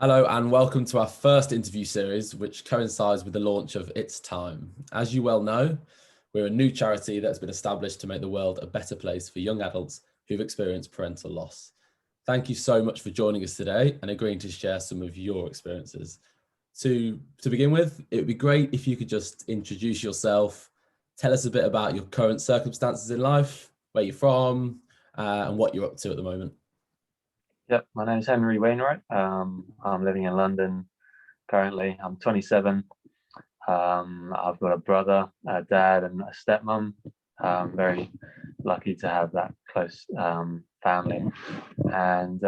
Hello and welcome to our first interview series, which coincides with the launch of It's Time. As you well know, we're a new charity that's been established to make the world a better place for young adults who've experienced parental loss. Thank you so much for joining us today and agreeing to share some of your experiences. To begin with, it would be great if you could just introduce yourself, tell us a bit about your current circumstances in life, where you're from, and what you're up to at the moment. Yep, my name is Wainwright. I'm living in London currently. I'm 27. I've got a brother, a dad, and a stepmom. I'm very lucky to have that close family. And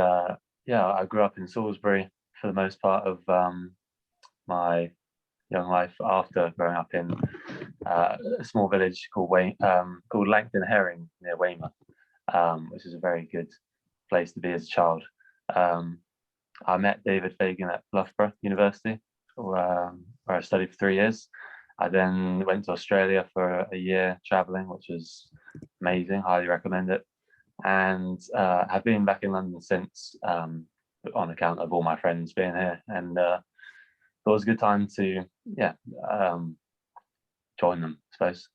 yeah, I grew up in Salisbury for the most part of my young life. After growing up in a small village called Langton Herring near Weymouth, which is a very good place to be as a child. I met David Fagan at Loughborough University, where I studied for 3 years. I then went to Australia for a year traveling, which was amazing. Highly recommend it. And have been back in London since, on account of all my friends being here. And it was a good time to, join them, I suppose.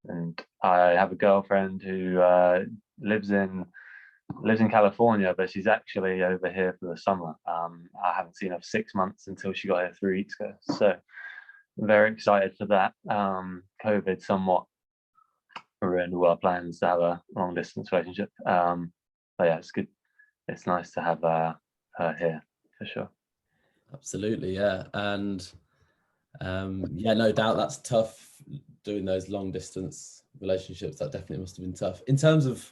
And I have a girlfriend who lives in California, but she's actually over here for the summer. I haven't seen her for 6 months until she got here 3 weeks ago. So I'm very excited for that. COVID somewhat ruined all our plans to have a long distance relationship. But yeah, it's good. It's nice to have her here for sure. Absolutely, yeah. And yeah, no doubt that's tough doing those long distance relationships. That definitely must have been tough. In terms of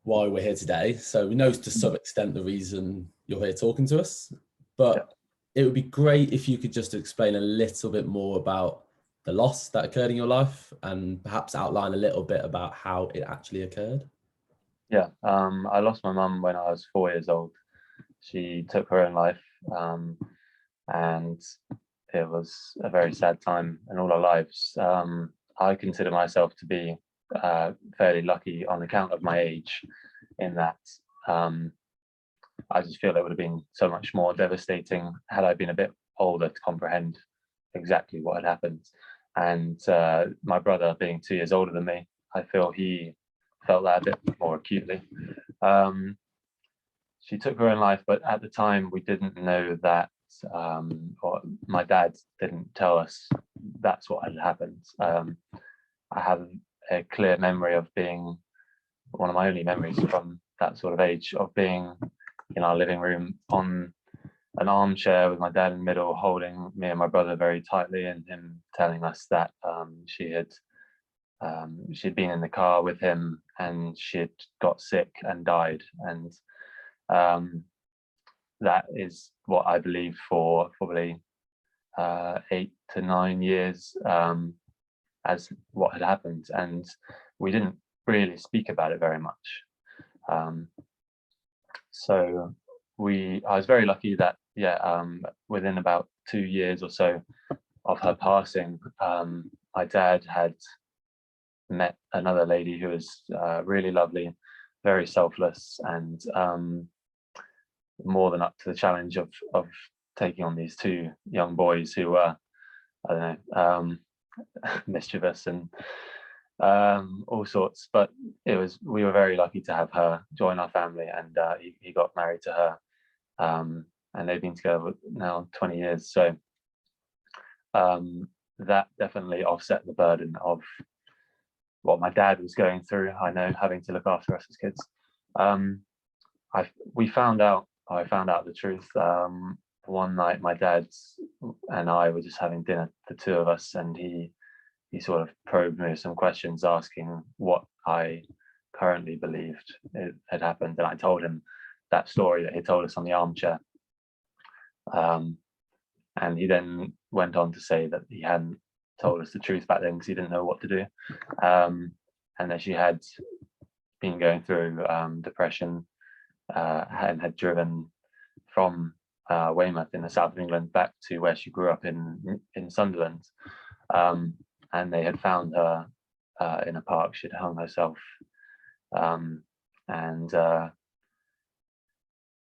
why we're here today, so we know to some extent the reason you're here talking to us, but it would be great if you could just explain a little bit more about the loss that occurred in your life and perhaps outline a little bit about how it actually occurred. Yeah, I lost my mum when I was 4 years old. She took her own life, and it was a very sad time in all our lives. I consider myself to be fairly lucky on account of my age, in that I just feel it would have been so much more devastating had I been a bit older to comprehend exactly what had happened. And my brother, being 2 years older than me, I feel he felt that a bit more acutely. She took her own life, but at the time we didn't know that, or my dad didn't tell us that's what had happened. I have a clear memory of being, one of my only memories from that sort of age, of being in our living room on an armchair with my dad in the middle, holding me and my brother very tightly, and him telling us that she'd been in the car with him and she'd got sick and died. And that is what I believe for probably 8 to 9 years as what had happened. And we didn't really speak about it very much. So I was very lucky that, within about 2 years or so of her passing, my dad had met another lady who was really lovely, very selfless, and more than up to the challenge of taking on these two young boys who were, I don't know, mischievous and all sorts. But we were very lucky to have her join our family, and he got married to her, and they've been together now 20 years. So that definitely offset the burden of what my dad was going through. I know, having to look after us as kids. I found out the truth one night. My dad and I were just having dinner, the two of us, and he sort of probed me with some questions, asking what I currently believed it had happened. And I told him that story that he told us on the armchair. And he then went on to say that he hadn't told us the truth back then because he didn't know what to do. And that she had been going through depression, and had driven from Weymouth in the south of England back to where she grew up in Sunderland. And they had found her in a park. She'd hung herself, and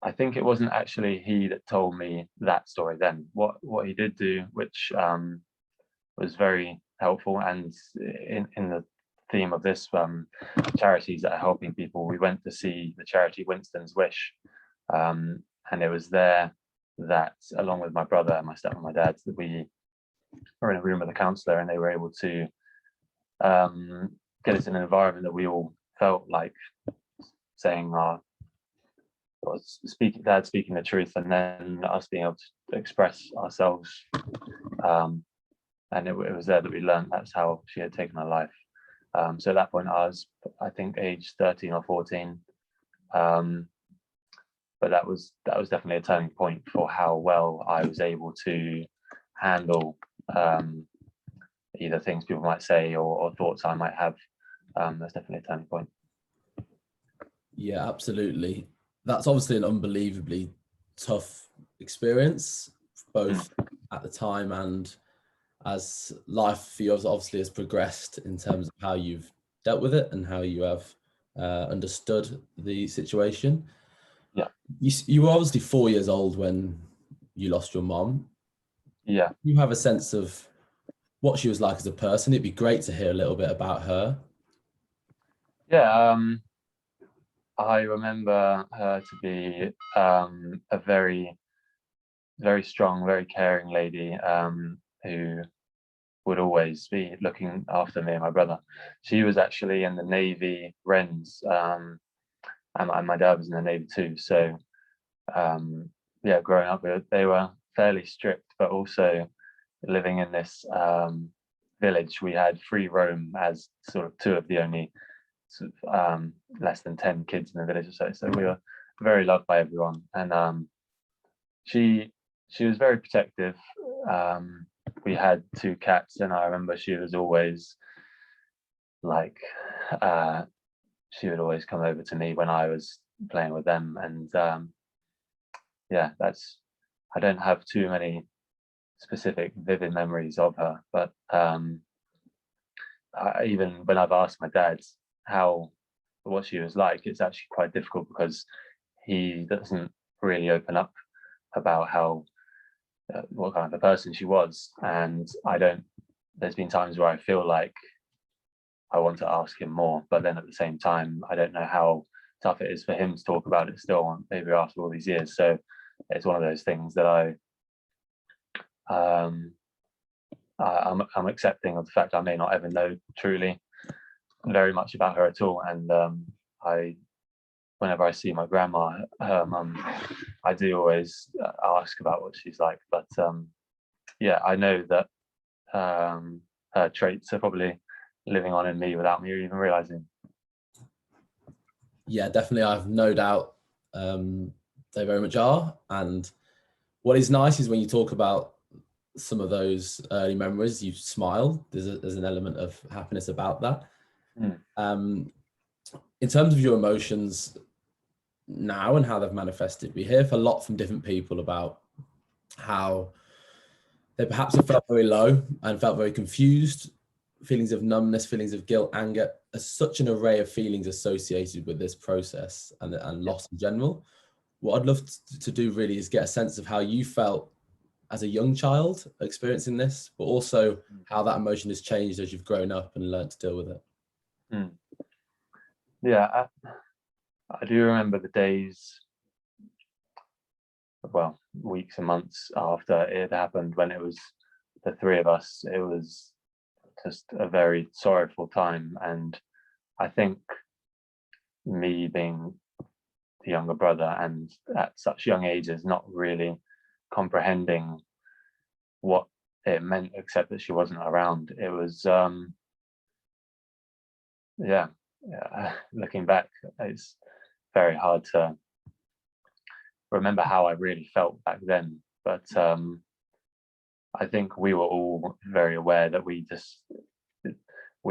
I think it wasn't actually he that told me that story then. What he did do, which was very helpful, and in the theme of this, charities that are helping people, we went to see the charity Winston's Wish, and it was there that, along with my brother, my step and my dad, that we were in a room with a counsellor, and they were able to get us in an environment that we all felt like saying our dad speaking the truth, and then us being able to express ourselves. And it was there that we learned that's how she had taken her life. So at that point, I was, I think, age 13 or 14. But that was definitely a turning point for how well I was able to handle either things people might say or thoughts I might have. That's definitely a turning point. Yeah, absolutely. That's obviously an unbelievably tough experience, both at the time and as life for you obviously has progressed in terms of how you've dealt with it and how you have understood the situation. Yeah. You were obviously 4 years old when you lost your mom. Yeah. You have a sense of what she was like as a person. It'd be great to hear a little bit about her. Yeah. I remember her to be a very, very strong, very caring lady who would always be looking after me and my brother. She was actually in the Navy Wrens, and my dad was in the Navy too. So yeah, growing up, they were fairly strict, but also living in this village, we had free roam as sort of two of the only sort of, less than 10 kids in the village or so. So we were very loved by everyone, and she was very protective. We had 2 cats, and I remember she was always like, she would always come over to me when I was playing with them, and yeah, I don't have too many specific vivid memories of her, but even when I've asked my dad what she was like, it's actually quite difficult because he doesn't really open up about what kind of a person she was, and there's been times where I feel like I want to ask him more, but then at the same time I don't know how tough it is for him to talk about it still, maybe after all these years. So it's one of those things that I'm accepting of the fact I may not ever know truly very much about her at all, and whenever I see my grandma, her mum, I do always ask about what she's like. But yeah, I know that her traits are probably living on in me without me even realizing. Yeah, definitely. I have no doubt they very much are. And what is nice is when you talk about some of those early memories, you smile. There's an element of happiness about that. In terms of your emotions now and how they've manifested, we hear a lot from different people about how they perhaps have felt very low and felt very confused, feelings of numbness, feelings of guilt, anger, such an array of feelings associated with this process and loss in general. What I'd love to do really is get a sense of how you felt as a young child experiencing this, but also how that emotion has changed as you've grown up and learned to deal with it. Yeah, I do remember the days, well, weeks and months after it happened, when it was the 3 of us. It was just a very sorrowful time, and I think me being the younger brother and at such young ages not really comprehending what it meant, except that she wasn't around. It was yeah, looking back, it's very hard to remember how I really felt back then, but I think we were all very aware that we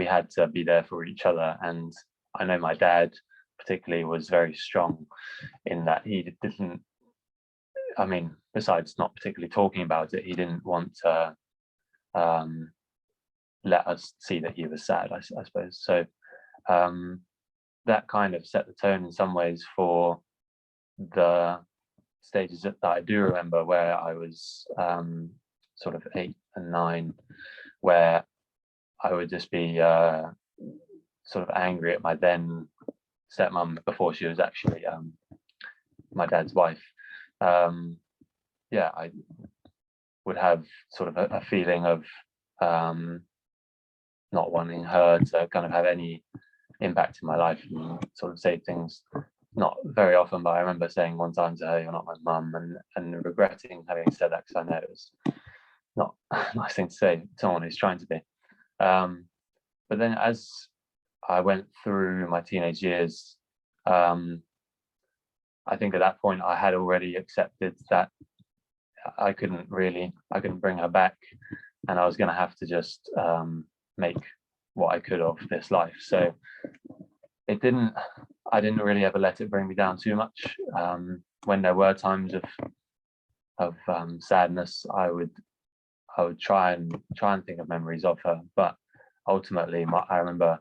had to be there for each other. And I know my dad particularly was very strong in that he didn't, I mean, besides not particularly talking about it, he didn't want to let us see that he was sad, I suppose. So that kind of set the tone in some ways for the stages that I do remember where I was sort of 8 and 9, where I would just be sort of angry at my then stepmom before she was actually my dad's wife. Yeah, I would have sort of a feeling of not wanting her to kind of have any impact in my life, and sort of say things, not very often, but I remember saying one time to her, "You're not my mum," and regretting having said that, because I know it was not a nice thing to say to someone who's trying to be. But then as I went through my teenage years, I think at that point I had already accepted that I couldn't bring her back, and I was going to have to just make what I could of this life. So I didn't really ever let it bring me down too much. When there were times of sadness, I would try and think of memories of her, but ultimately I remember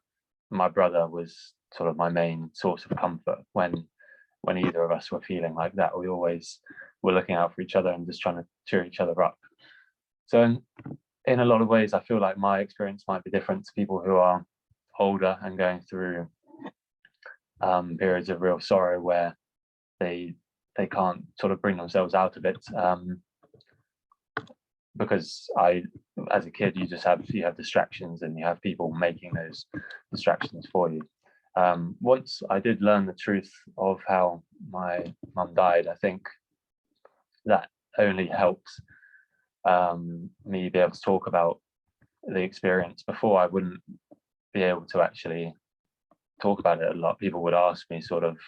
my brother was sort of my main source of comfort when either of us were feeling like that. We always were looking out for each other and just trying to cheer each other up. So in a lot of ways, I feel like my experience might be different to people who are older and going through periods of real sorrow where they can't sort of bring themselves out of it. Because as a kid, you have distractions, and you have people making those distractions for you. Once I did learn the truth of how my mum died, I think that only helped me be able to talk about the experience. Before, I wouldn't be able to actually talk about it a lot. People would ask me sort of,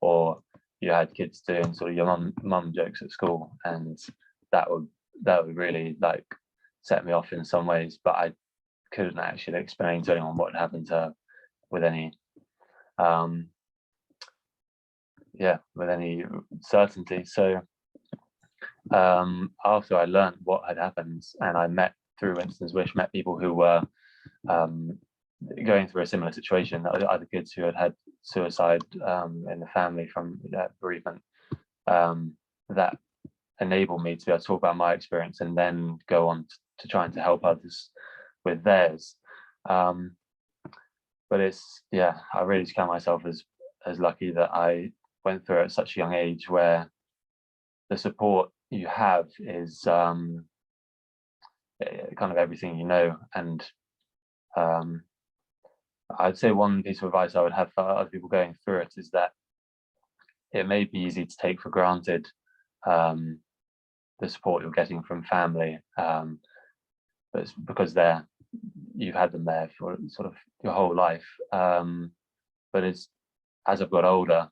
or you had kids doing sort of your mum jokes at school, and that would really like set me off in some ways, but I couldn't actually explain to anyone what happened to her with any certainty. So after I learned what had happened, and I met through Winston's Wish, met people who were going through a similar situation, other kids who had suicide in the family from bereavement, that enabled me to be able to talk about my experience and then go on to trying to help others with theirs. But I really just count myself as lucky that I went through it at such a young age, where the support you have is kind of everything you know. And I'd say one piece of advice I would have for other people going through it is that it may be easy to take for granted the support you're getting from family, but it's because you've had them there for sort of your whole life. But as I've got older,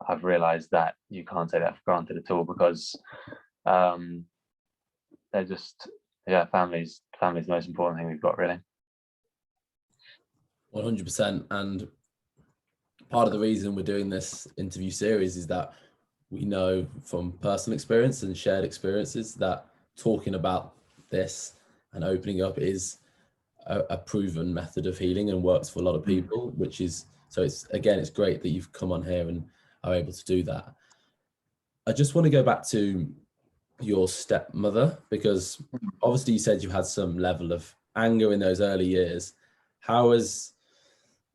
I've realized that you can't take that for granted at all, because they're just, family's the most important thing we've got, really. 100%. And part of the reason we're doing this interview series is that we know from personal experience and shared experiences that talking about this and opening up is a proven method of healing and works for a lot of people, it's great that you've come on here and are able to do that. I just want to go back to your stepmother, because obviously you said you had some level of anger in those early years. How has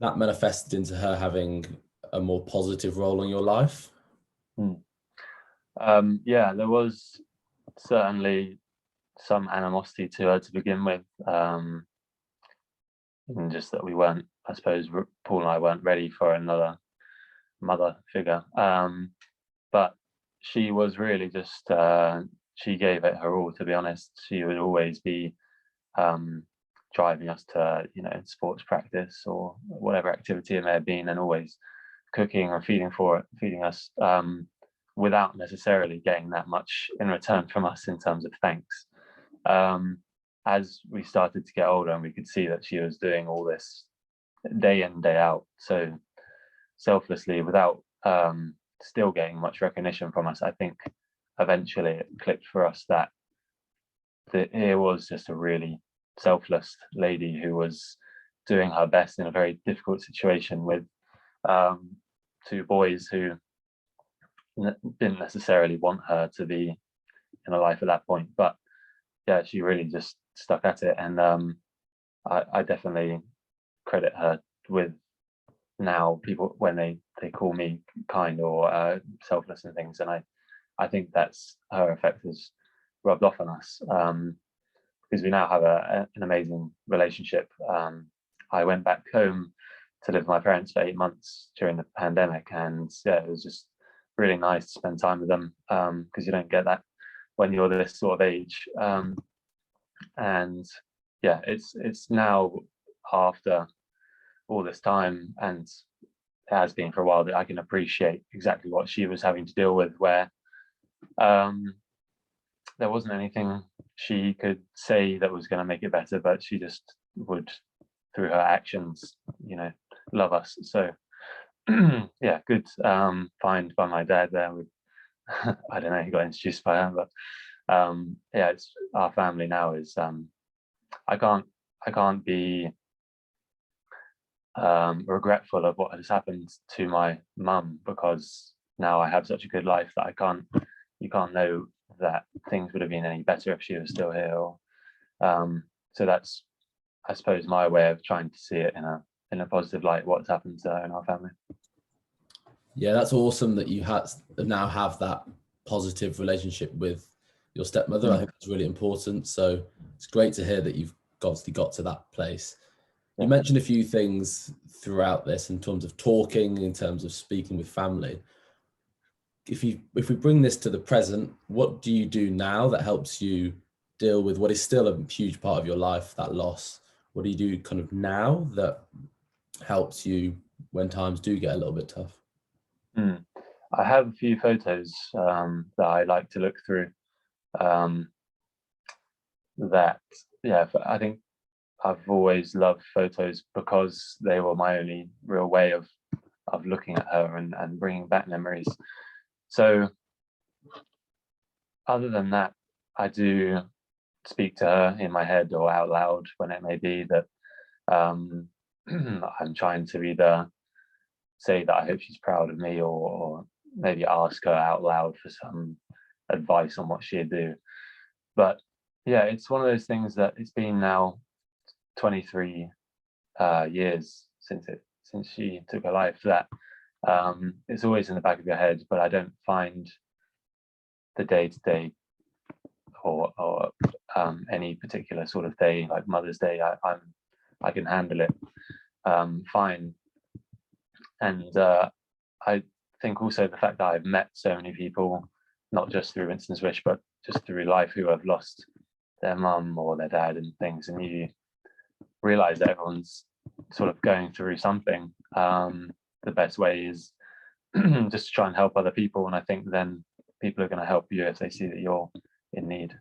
that manifested into her having a more positive role in your life? There was certainly some animosity to her to begin with, and just that we weren't, I suppose, Paul and I weren't ready for another mother figure. But she was really just, she gave it her all, to be honest. She would always be driving us to, sports practice or whatever activity it may have been, and always cooking or feeding us, without necessarily getting that much in return from us in terms of thanks. As we started to get older and we could see that she was doing all this day in, day out, so selflessly, without still getting much recognition from us, I think eventually it clicked for us that it was just a really selfless lady who was doing her best in a very difficult situation with two boys who didn't necessarily want her to be in her life at that point, but yeah, she really just stuck at it, and I definitely credit her with now people when they call me kind or selfless and things, and I think that's her effect has rubbed off on us, because we now have an amazing relationship. I went back home to live with my parents for 8 months during the pandemic, and yeah, it was just really nice to spend time with them, because you don't get that when you're this sort of age. And yeah, it's now after all this time, and it has been for a while, that I can appreciate exactly what she was having to deal with, where there wasn't anything she could say that was going to make it better, but she just would, through her actions, love us. So yeah, good find by my dad there with I don't know, he got introduced by her, but yeah, it's our family now is I can't be regretful of what has happened to my mum, because now I have such a good life that you can't know that things would have been any better if she was still here. Or, so that's, I suppose, my way of trying to see it in a positive light, what's happened to her in our family. Yeah, that's awesome that you now have that positive relationship with your stepmother. I think that's really important. So it's great to hear that you've obviously got to that place. You mentioned a few things throughout this in terms of talking, in terms of speaking with family. If we bring this to the present, what do you do now that helps you deal with what is still a huge part of your life, that loss? What do you do kind of now that helps you when times do get a little bit tough? I have a few photos that I like to look through. That, yeah, I think I've always loved photos because they were my only real way of looking at her and bringing back memories. So other than that, I do speak to her in my head or out loud when it may be that I'm trying to either say that I hope she's proud of me, or maybe ask her out loud for some advice on what she'd do. But yeah, it's one of those things that it's been now 23 years since she took her life, that it's always in the back of your head, but I don't find the day-to-day or any particular sort of day like Mother's Day, I can handle it fine. And I think also the fact that I've met so many people, not just through Winston's Wish, but just through life, who have lost their mum or their dad and things, and you realize that everyone's sort of going through something. The best way is just to try and help other people, and I think then people are going to help you if they see that you're in need.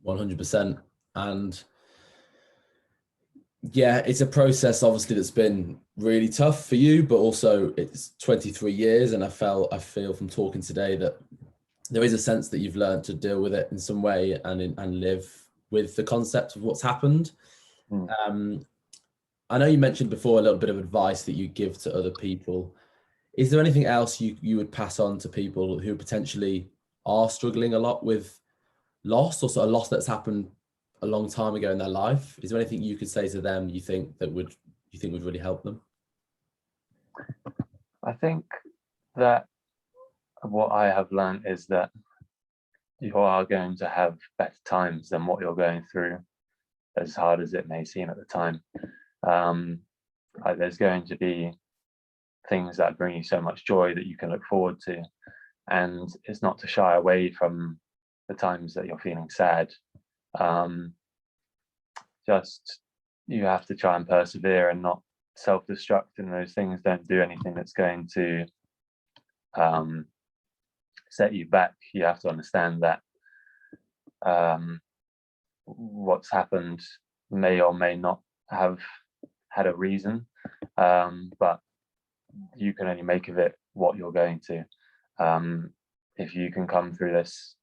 100%. And yeah, it's a process obviously that's been really tough for you, but also it's 23 years, and I feel from talking today that there is a sense that you've learned to deal with it in some way and live with the concept of what's happened. I know you mentioned before a little bit of advice that you give to other people. Is there anything else you would pass on to people who potentially are struggling a lot with loss, or sort of loss that's happened a long time ago in their life? Is there anything you could say to them you think would really help them? I think that what I have learned is that you are going to have better times than what you're going through, as hard as it may seem at the time. There's going to be things that bring you so much joy that you can look forward to, and it's not to shy away from the times that you're feeling sad. Just, you have to try and persevere and not self-destruct in those things. Don't do anything that's going to set you back. You have to understand that what's happened may or may not have had a reason, but you can only make of it what you're going to. If you can come through this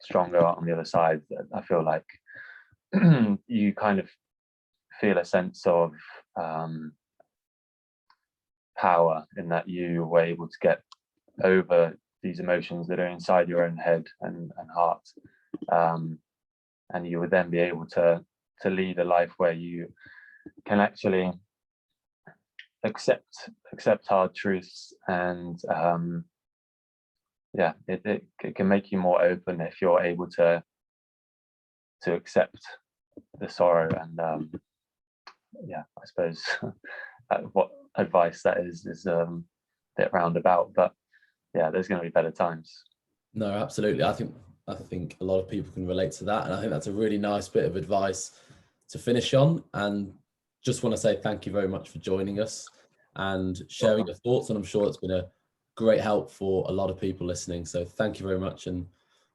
stronger on the other side, I feel like you kind of feel a sense of power in that you were able to get over these emotions that are inside your own head and heart, and you would then be able to lead a life where you can actually accept hard truths, and it can make you more open if you're able to accept the sorrow. And I suppose what advice that is a bit roundabout, but yeah, there's going to be better times. No, absolutely. I think a lot of people can relate to that, and I think that's a really nice bit of advice to finish on. And just want to say thank you very much for joining us and sharing your thoughts, and I'm sure it's been a great help for a lot of people listening. So thank you very much, and